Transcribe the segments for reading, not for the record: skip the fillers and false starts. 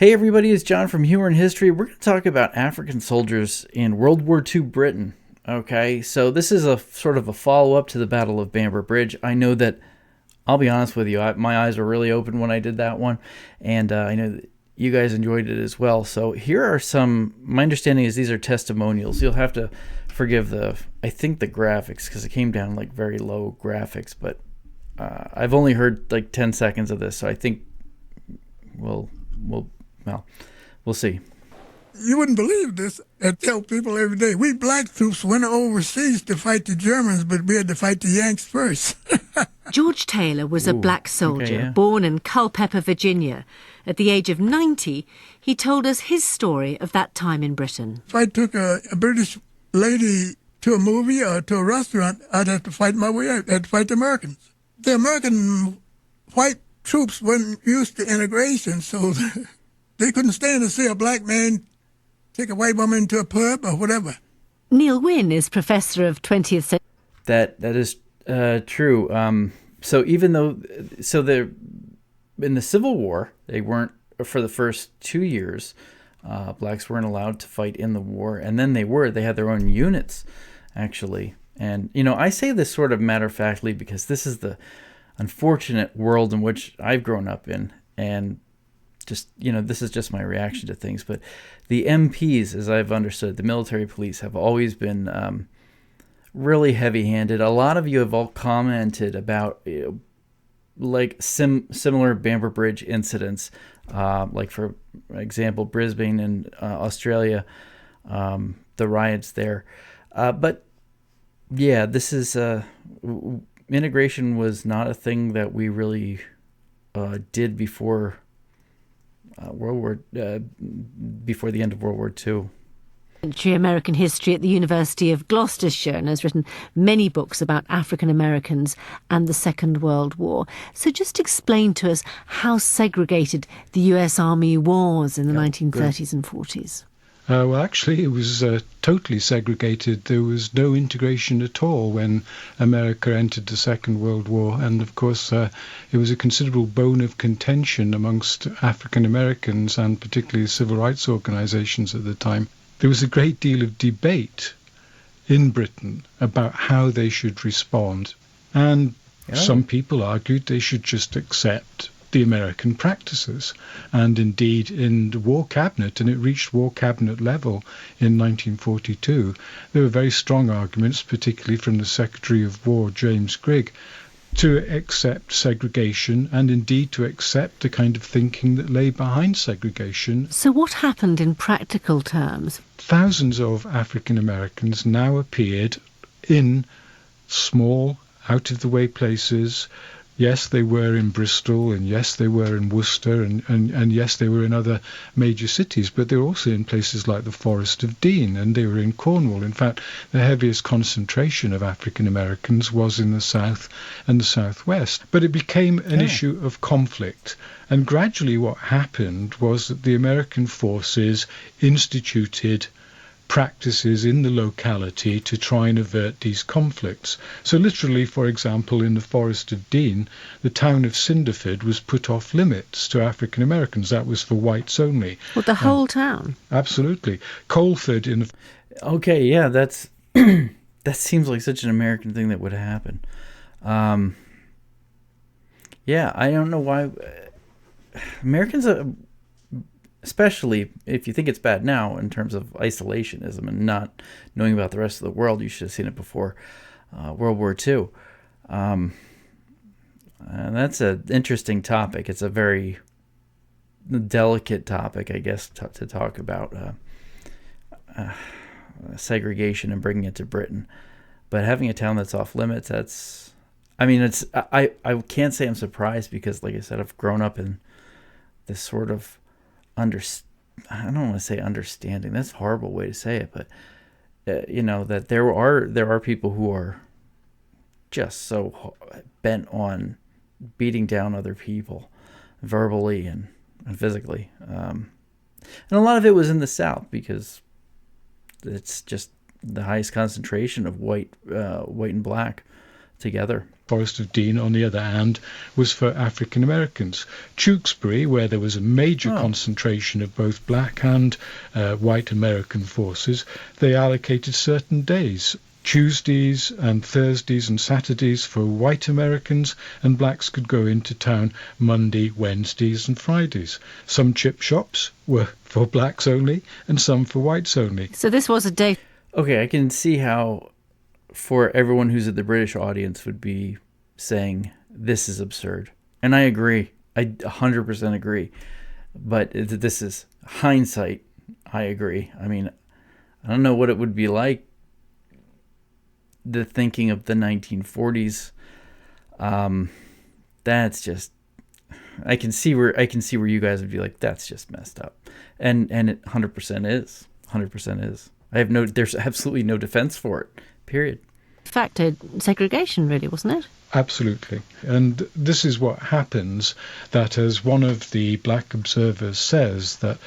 Hey everybody, it's John from Humor and History. We're going to talk about African soldiers in World War II Britain. Okay, so this is a sort of a follow-up to the Battle of Bamber Bridge. I know that, I'll be honest with you, my eyes were really open when I did that one, and I know that you guys enjoyed it as well. So here are some, my understanding is these are testimonials. You'll have to forgive I think the graphics, because it came down like very low graphics, but I've only heard like 10 seconds of this, so I think we'll see. You wouldn't believe this. I tell people every day, we black troops went overseas to fight the Germans, but we had to fight the Yanks first. George Taylor was a black soldier, okay, yeah. born in Culpeper, Virginia. At the age of 90, he told us his story of that time in Britain. If I took a British lady to a movie or to a restaurant, I'd have to fight my way out. I'd have to fight the Americans. The American white troops weren't used to integration, so they couldn't stand to see a black man take a white woman to a pub or whatever. Neil Wynne is Professor of 20th Century. That is true. So even though, in the Civil War, they weren't, for the first 2 years, blacks weren't allowed to fight in the war, and then they had their own units, actually. And, I say this sort of matter-of-factly because this is the unfortunate world in which I've grown up in, and just, this is just my reaction to things. But the MPs, as I've understood, the military police have always been really heavy-handed. A lot of you have all commented about similar Bamber Bridge incidents, like for example, Brisbane in Australia, the riots there. But yeah, this is integration was not a thing that we really did before before the end of World War II. American history at the University of Gloucestershire and has written many books about African Americans and the Second World War. So just explain to us how segregated the US Army was in the 1930s and 40s. Well, actually, it was totally segregated. There was no integration at all when America entered the Second World War. And, of course, it was a considerable bone of contention amongst African Americans and particularly civil rights organizations at the time. There was a great deal of debate in Britain about how they should respond. And some people argued they should just accept the American practices. And indeed, in the War Cabinet, and it reached War Cabinet level in 1942, there were very strong arguments, particularly from the Secretary of War, James Grigg, to accept segregation and indeed to accept the kind of thinking that lay behind segregation. So what happened in practical terms? Thousands of African Americans now appeared in small, out-of-the-way places. Yes, they were in Bristol, and yes, they were in Worcester, and yes, they were in other major cities, but they were also in places like the Forest of Dean, and they were in Cornwall. In fact, the heaviest concentration of African Americans was in the South and the Southwest. But it became an issue of conflict, and gradually what happened was that the American forces instituted practices in the locality to try and avert these conflicts. So literally, for example, in the Forest of Dean, the town of Cinderford was put off limits to African Americans. That was for whites only. Well, the whole town? Absolutely. Colford in the... Okay, yeah, that's that seems like such an American thing that would happen. Yeah, I don't know why Americans especially if you think it's bad now in terms of isolationism and not knowing about the rest of the world, you should have seen it before World War II. And that's an interesting topic. It's a very delicate topic, I guess, to talk about segregation and bringing it to Britain. But having a town that's off limits, I can't say I'm surprised because, like I said, I've grown up in this sort of I don't want to say understanding. That's a horrible way to say it, but that there are people who are just so bent on beating down other people verbally and physically, and a lot of it was in the South because it's just the highest concentration of white and black together. Forest of Dean, on the other hand, was for African Americans. Tewkesbury, where there was a major concentration of both black and white American forces, they allocated certain days. Tuesdays and Thursdays and Saturdays for white Americans, and blacks could go into town Monday, Wednesdays and Fridays. Some chip shops were for blacks only and some for whites only. So this was a day. Okay, I can see how for everyone who's at the British audience would be saying this is absurd. And I agree. I 100% agree. But this is hindsight. I agree. I mean, I don't know what it would be like, the thinking of the 1940s. That's just, I can see where you guys would be like, that's just messed up. And it 100% is. 100% is. There's absolutely no defense for it. Period. In fact, segregation, really, wasn't it? Absolutely. And this is what happens, that as one of the black observers says, that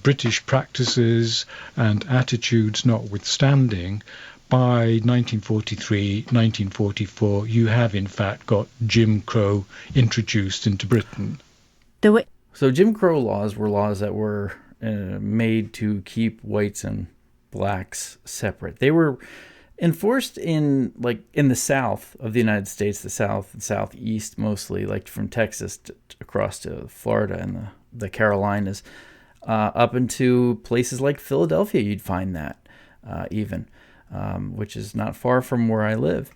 British practices and attitudes notwithstanding, by 1943, 1944, you have in fact got Jim Crow introduced into Britain. So Jim Crow laws were laws that were made to keep whites and blacks separate. They were enforced in the South of the United States, the South and Southeast mostly, like from Texas across to Florida and the Carolinas, up into places like Philadelphia. You'd find that even, which is not far from where I live.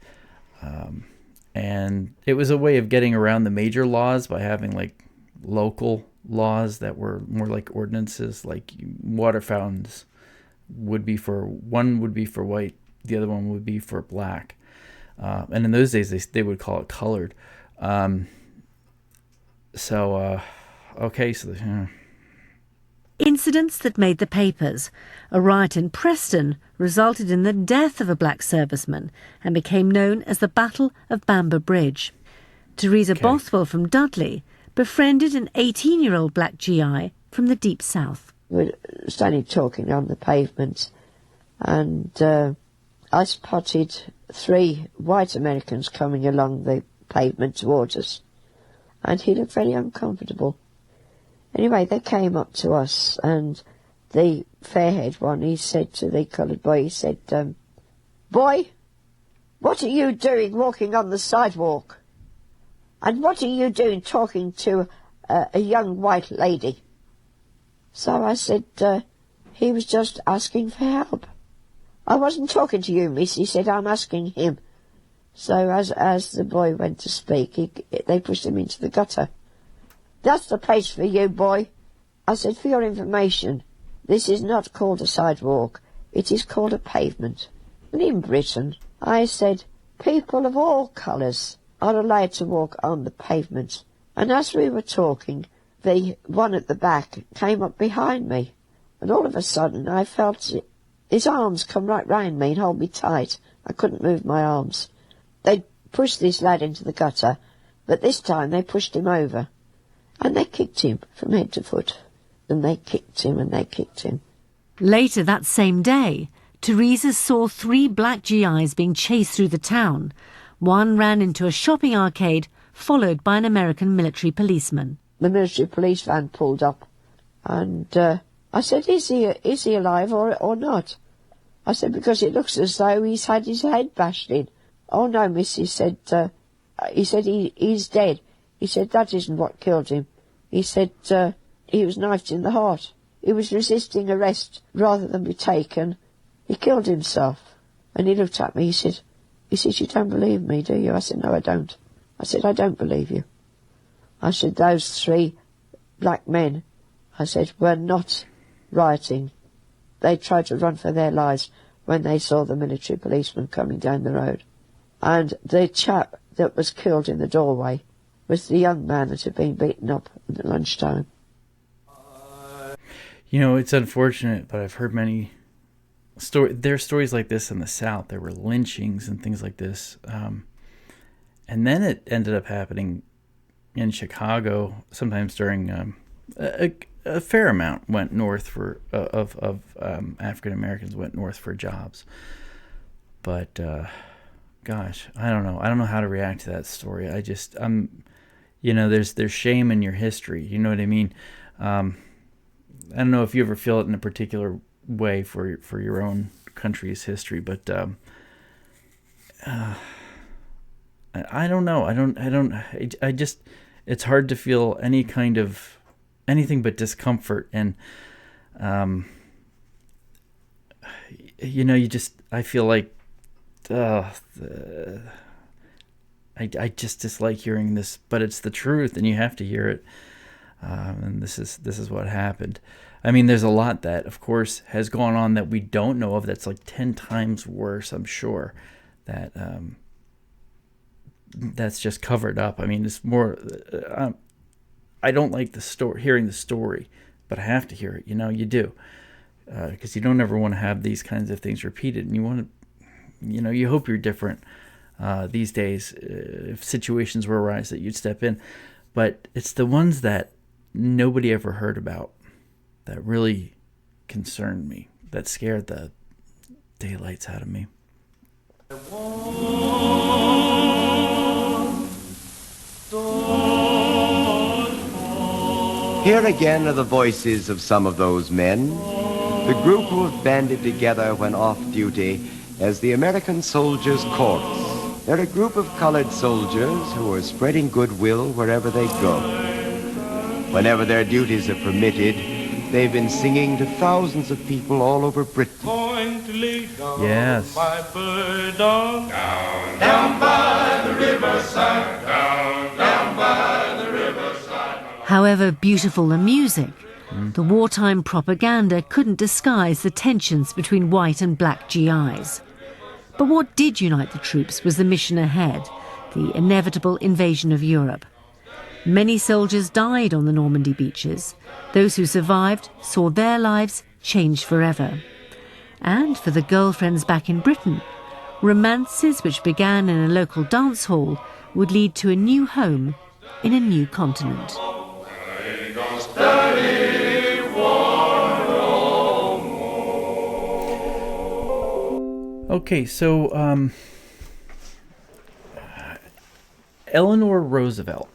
And it was a way of getting around the major laws by having like local laws that were more like ordinances, like water fountains would be for white, the other one would be for black, and in those days they would call it colored. Incidents that made the papers. A riot in Preston resulted in the death of a black serviceman and became known as the Battle of Bamber Bridge. Teresa Bothwell from Dudley befriended an 18-year-old Black G.I. from the Deep South. We were standing talking on the pavement, and I spotted 3 white Americans coming along the pavement towards us, and he looked very uncomfortable. Anyway, they came up to us, and the fair-haired one, he said to the coloured boy, he said, "Boy, what are you doing walking on the sidewalk? And what are you doing talking to a young white lady?" So I said, he was just asking for help. "I wasn't talking to you, miss," he said, "I'm asking him." So as the boy went to speak, they pushed him into the gutter. "That's the place for you, boy." I said, "For your information, this is not called a sidewalk. It is called a pavement. And in Britain," I said, "people of all colours are allowed to walk on the pavement." And as we were talking, the one at the back came up behind me, and all of a sudden I felt his arms come right round me and hold me tight. I couldn't move my arms. They pushed this lad into the gutter, but this time they pushed him over, and they kicked him from head to foot, and they kicked him and they kicked him. Later that same day, Teresa saw 3 black GIs being chased through the town. One ran into a shopping arcade, followed by an American military policeman. The military police van pulled up, and I said, is he alive or not?" I said, "Because it looks as though he's had his head bashed in." "Oh no, miss," he said, he's dead." He said, "That isn't what killed him." He said, "He was knifed in the heart. He was resisting arrest rather than be taken. He killed himself." And he looked at me, he said, "You don't believe me, do you?" I said, "No, I don't." I said, "I don't believe you." I said, "Those 3 black men," I said, "were not rioting. They tried to run for their lives when they saw the military policeman coming down the road. And the chap that was killed in the doorway was the young man that had been beaten up at lunchtime." You know, it's unfortunate, but I've heard many there are stories like this in the South. There were lynchings and things like this. And then it ended up happening in Chicago, sometimes during a fair amount went north for of African Americans went north for jobs. But gosh, I don't know. I don't know how to react to that story. There's shame in your history. You know what I mean? I don't know if you ever feel it in a particular way for your own country's history, but I don't know. I just, it's hard to feel any kind of anything but discomfort. And, I feel like, I just dislike hearing this, but it's the truth and you have to hear it. And this is what happened. I mean, there's a lot that, of course, has gone on that we don't know of. That's like 10 times worse, I'm sure, that, that's just covered up. I mean, it's more, I don't like hearing the story, but I have to hear it. You do, because you don't ever want to have these kinds of things repeated, and you want to, you hope you're different these days. If situations were arise that you'd step in, but it's the ones that nobody ever heard about that really concerned me, that scared the daylights out of me. Here again are the voices of some of those men, the group who have banded together when off duty as the American Soldiers' Chorus. They're a group of colored soldiers who are spreading goodwill wherever they go. Whenever their duties are permitted, they've been singing to thousands of people all over Britain. Yes. Down by the riverside, down by the riverside. However beautiful the music, the wartime propaganda couldn't disguise the tensions between white and black GIs. But what did unite the troops was the mission ahead, the inevitable invasion of Europe. Many soldiers died on the Normandy beaches. Those who survived saw their lives change forever. And for the girlfriends back in Britain, romances which began in a local dance hall would lead to a new home in a new continent. Okay, so Eleanor Roosevelt,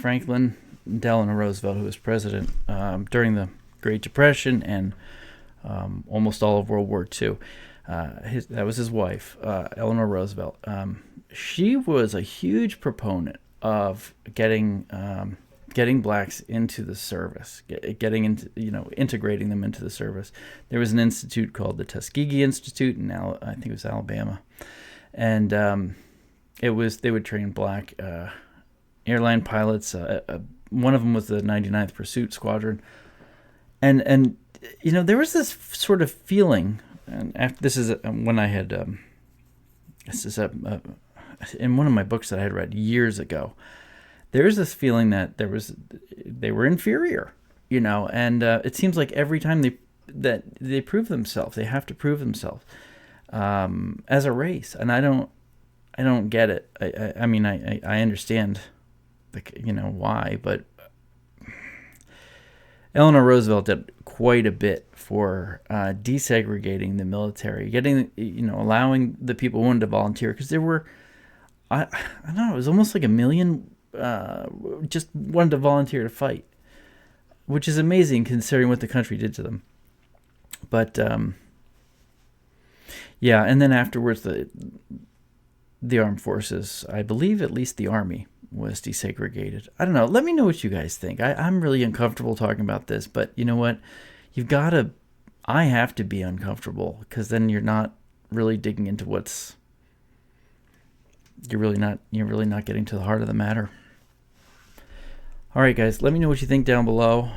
Franklin Delano Roosevelt, who was president during the Great Depression and almost all of World War II. That was his wife, Eleanor Roosevelt. She was a huge proponent of getting blacks into the service, getting into, integrating them into the service. There was an institute called the Tuskegee Institute in I think it was Alabama, and they would train black airline pilots. One of them was the 99th Pursuit Squadron, and there was this sort of feeling. And after this is when I had in one of my books that I had read years ago. There's this feeling that they were inferior, and it seems like every time they prove themselves, they have to prove themselves as a race, and I don't get it. I mean, I understand, why, but Eleanor Roosevelt did quite a bit for desegregating the military, allowing the people who wanted to volunteer, because there were, I don't know, it was almost like 1 million. Just wanted to volunteer to fight, which is amazing considering what the country did to them. But yeah, and then afterwards the armed forces, I believe at least the Army, was desegregated. I don't know. Let me know what you guys think. I'm really uncomfortable talking about this, but you know what? I have to be uncomfortable, because then you're not really digging into you're really not getting to the heart of the matter. All right, guys, let me know what you think down below.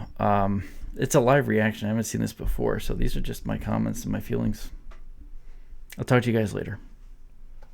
It's a live reaction. I haven't seen this before, so these are just my comments and my feelings. I'll talk to you guys later.